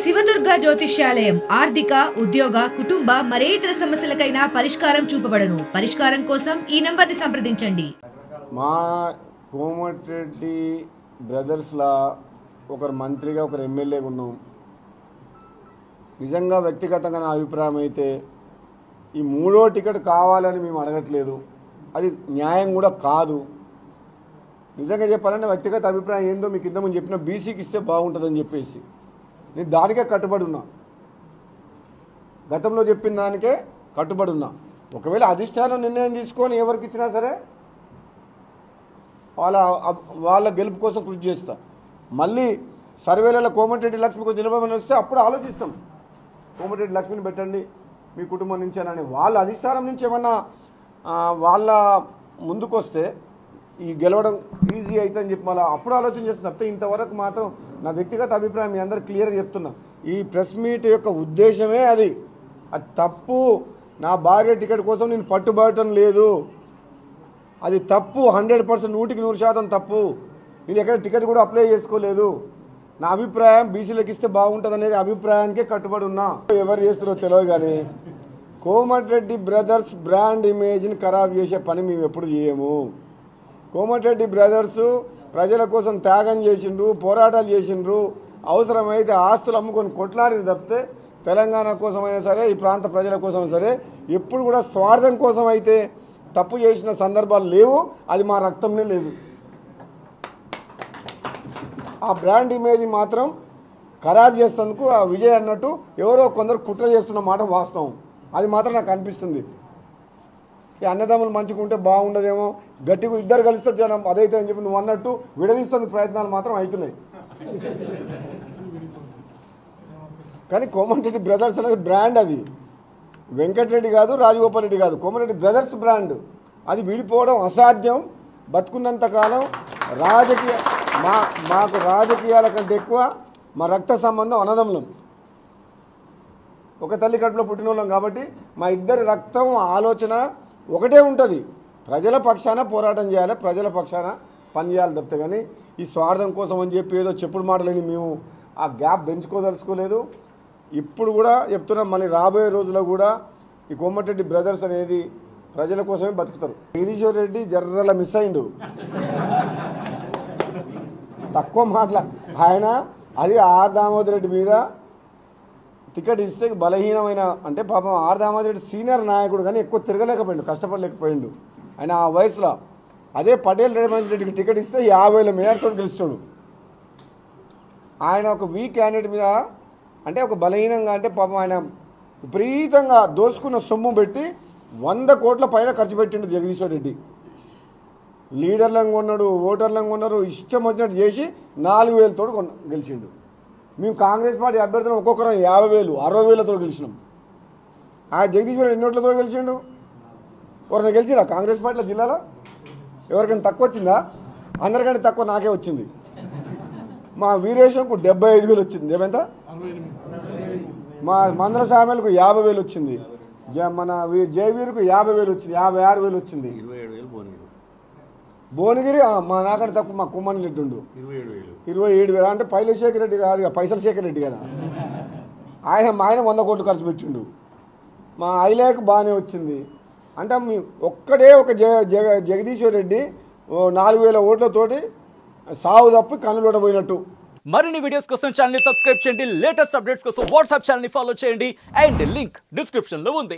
శివదుర్గ జ్యోతిష్యాలయం ఆర్థిక ఉద్యోగ కుటుంబ మరే ఇతర సమస్యలకైనా పరిష్కారం చూపబడను. పరిష్కారం కోసం ఈ నంబర్ని సంప్రదించండి. మా కోమటిరెడ్డి బ్రదర్స్లా ఒకరు మంత్రిగా ఒకరు ఎమ్మెల్యేగా ఉన్నాం. నిజంగా వ్యక్తిగతంగా నా అభిప్రాయం అయితే ఈ మూడో టికెట్ కావాలని మేము అడగట్లేదు, అది న్యాయం కూడా కాదు. నిజంగా చెప్పాలంటే వ్యక్తిగత అభిప్రాయం ఏందో మీకు ఇంత ముందు చెప్పిన బీసీకి ఇస్తే బాగుంటుందని చెప్పేసి నేను దానికే కట్టుబడి ఉన్నా. గతంలో చెప్పిన దానికే కట్టుబడి ఉన్నా. ఒకవేళ అధిష్టానం నిర్ణయం తీసుకొని ఎవరికి ఇచ్చినా సరే వాళ్ళ గెలుపు కోసం కృషి చేస్తా. మళ్ళీ సర్వేలలో కోమటిరెడ్డి లక్ష్మి కొంచెం నిలబడి వస్తే అప్పుడు ఆలోచిస్తాం, కోమటిరెడ్డి లక్ష్మిని పెట్టండి మీ కుటుంబం నుంచి అని. వాళ్ళ అధిష్టానం నుంచి ఏమన్నా వాళ్ళ ముందుకు వస్తే ఈ గెలవడం ఈజీ అవుతుందని చెప్పి మళ్ళీ అప్పుడు ఆలోచన చేస్తున్నా. తప్పితే ఇంతవరకు మాత్రం నా వ్యక్తిగత అభిప్రాయం మీ అందరు క్లియర్గా చెప్తున్నా. ఈ ప్రెస్ మీట్ యొక్క ఉద్దేశమే అది తప్పు. నా భార్య టికెట్ కోసం నేను పట్టుబడటం లేదు, అది తప్పు. 100% 100% తప్పు. నేను ఎక్కడ టికెట్ కూడా అప్లై చేసుకోలేదు. నా అభిప్రాయం బీసీలకు ఇస్తే బాగుంటుంది అనేది అభిప్రాయానికే కట్టుబడి ఉన్నా. ఎవరు చేస్తారో తెలియదు కానీ కోమటిరెడ్డి బ్రదర్స్ బ్రాండ్ ఇమేజ్ని ఖరాబ్ చేసే పని మేము ఎప్పుడు చేయము. కోమటిరెడ్డి బ్రదర్స్ ప్రజల కోసం త్యాగం చేసిండ్రు, పోరాటాలు చేసిండ్రు, అవసరమైతే ఆస్తులు అమ్ముకొని కొట్లాడిన తప్పితే తెలంగాణ కోసమైనా సరే ఈ ప్రాంత ప్రజల కోసమైనా సరే ఎప్పుడు కూడా స్వార్థం కోసం అయితే తప్పు చేసిన సందర్భాలు లేవు. అది మా రక్తంలో లేదు. ఆ బ్రాండ్ ఇమేజ్ మాత్రం ఖరాబ్ చేసేందుకు ఆ విజయ్ అన్నట్టు ఎవరో కొందరు కుట్ర చేస్తున్న మాట వాస్తవం. అది మాత్రం నాకు అనిపిస్తుంది. ఈ అన్నదమ్ములు మంచిగా ఉంటే బాగుండదేమో, గట్టిగా ఇద్దరు కలిస్తే జనం అదైతే అని చెప్పి నువ్వు అన్నట్టు విడదీస్తున్న ప్రయత్నాలు మాత్రం అవుతున్నాయి. కానీ కోమటిరెడ్డి బ్రదర్స్ అనేది బ్రాండ్, అది వెంకటరెడ్డి కాదు, రాజగోపాల్ రెడ్డి కాదు, కోమటిరెడ్డి బ్రదర్స్ బ్రాండ్. అది విడిపోవడం అసాధ్యం. బతుకున్నంతకాలం మాకు రాజకీయాల కంటే ఎక్కువ మా రక్త సంబంధం అన్నదమ్ములం, ఒక తల్లి కడుపులో పుట్టిన వాళ్ళం. కాబట్టి మా ఇద్దరి రక్తం ఆలోచన ఒకటే ఉంటుంది. ప్రజల పక్షాన పోరాటం చేయాలి, ప్రజల పక్షాన పనిచేయాలి తప్పితే కానీ ఈ స్వార్థం కోసం అని చెప్పి ఏదో చెప్పుడు మాటలని మేము ఆ గ్యాప్ పెంచుకోదలుచుకోలేదు. ఇప్పుడు కూడా చెప్తున్నాం, మళ్ళీ రాబోయే రోజుల్లో కూడా ఈ కోమటిరెడ్డి బ్రదర్స్ అనేది ప్రజల కోసమే బతుకుతారు. జగదీశ్వర్ రెడ్డి జర్రల మిస్ అయిండు, తక్కువ మాటల ఆయన. అది ఆర్ దామోదర్ రెడ్డి మీద టికెట్ ఇస్తే బలహీనమైన అంటే పాపం ఆర్ దామోదర్ రెడ్డి సీనియర్ నాయకుడు కానీ ఎక్కువ తిరగలేకపోయిండు, కష్టపడలేకపోయిండు ఆయన ఆ వయసులో. అదే పటేల్ రేవంత్ రెడ్డికి టికెట్ ఇస్తే 50,000 మేయర్తో గెలుస్తాడు. ఆయన ఒక వీక్ క్యాండిడేట్ మీద అంటే ఒక బలహీనంగా అంటే పాపం ఆయన విపరీతంగా దోసుకున్న సొమ్ము పెట్టి 100 కోట్ల పైన ఖర్చు పెట్టిండు జగదీశ్వర్ రెడ్డి. లీడర్లను కొన్నాడు, ఓటర్లను కొన్నారు, ఇష్టం వచ్చినట్టు చేసి 4,000 తోడు గెలిచిండు. మేము కాంగ్రెస్ పార్టీ అభ్యర్థులను ఒక్కొక్కరం 50,000 60,000తో గెలిచినాం. ఆ జగదీశ్వర్ ఎన్ని ఓట్లతో గెలిచిండు? ఎవరైనా గెలిచిరా కాంగ్రెస్ పార్టీలో జిల్లాలో? ఎవరికైనా తక్కువ వచ్చిందా? అందరికంటే తక్కువ నాకే వచ్చింది. మా వీరేశంకు 75,000 వచ్చింది. ఏమైందా? మా మందల సామెలకు 50,000 వచ్చింది. మన జయవీరుకు 50,000 వచ్చింది. 56,000 వచ్చింది. భువనగిరి మా నాకంటే తక్కువ మా కుమ్మని రెడ్డి ఉండు 27,000. అంటే పైల శేఖర్ రెడ్డి కాదు, పైసల శేఖర్ రెడ్డి కదా, ఆయన 100 కోట్లు ఖర్చు పెట్టిండు. మా ఐలేకు బాగానే వచ్చింది. అంటే మీ ఒక్కడే ఒక జగదీశ్వర్ రెడ్డి 4,000 ఓట్లతోటి సాగు తప్పి కన్నులోట పోయినట్టు. మరిన్ని వీడియోస్ కోసం ఛానల్ ని సబ్స్క్రైబ్ చేయండి, లేటెస్ట్ అప్డేట్స్ కోసం వాట్సాప్ ఛానల్ ని ఫాలో చేయండి అండ్ లింక్ డిస్క్రిప్షన్ లో ఉంది.